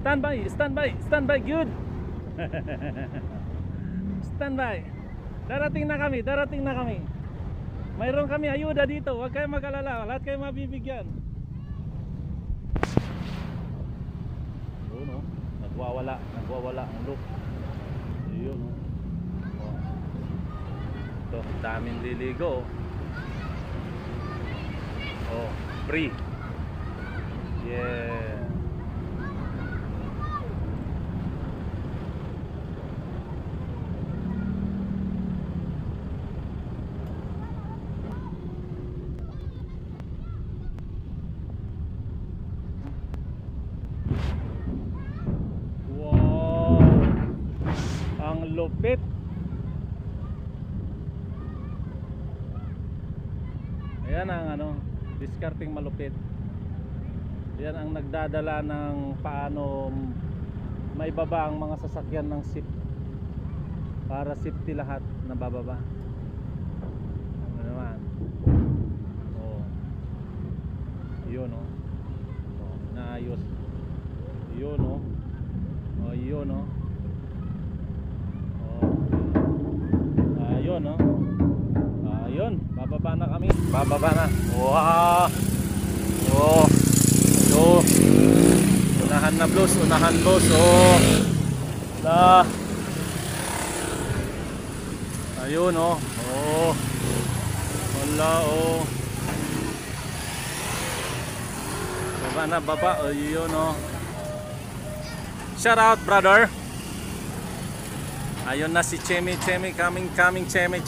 Standby, standby, standby, good. Standby. Darating na kami, darating na kami. Mayroon kami ayuda dito, huwag kayong mag-alala, lahat kayo mabibigyan. Yun, oh. Nagwawala ang loop. Yun, oh. Ito, daming liligo. Oh, free. Yeah. Wow. Ang lupit. Ayan ang ano, discarding malupit. Yan ang nagdadala ng paano may baba ang mga sasakyan ng SIP para safety lahat na bababa. Ano naman? Oh. Yun, oh. Oh, naayos. Yun, oh. Oh, yun, oh. Oh. Ayun, oh. Ayun, bababa na kami. Bababa na. Wow. Oh. So, unahan na blos, unahan blos. Oh. La. Ayun, oh. Oh. Wala, oh. Baba na, baba. Ayun, oh. Shout out, brother. Ayun na si Chemi, coming, Chemi.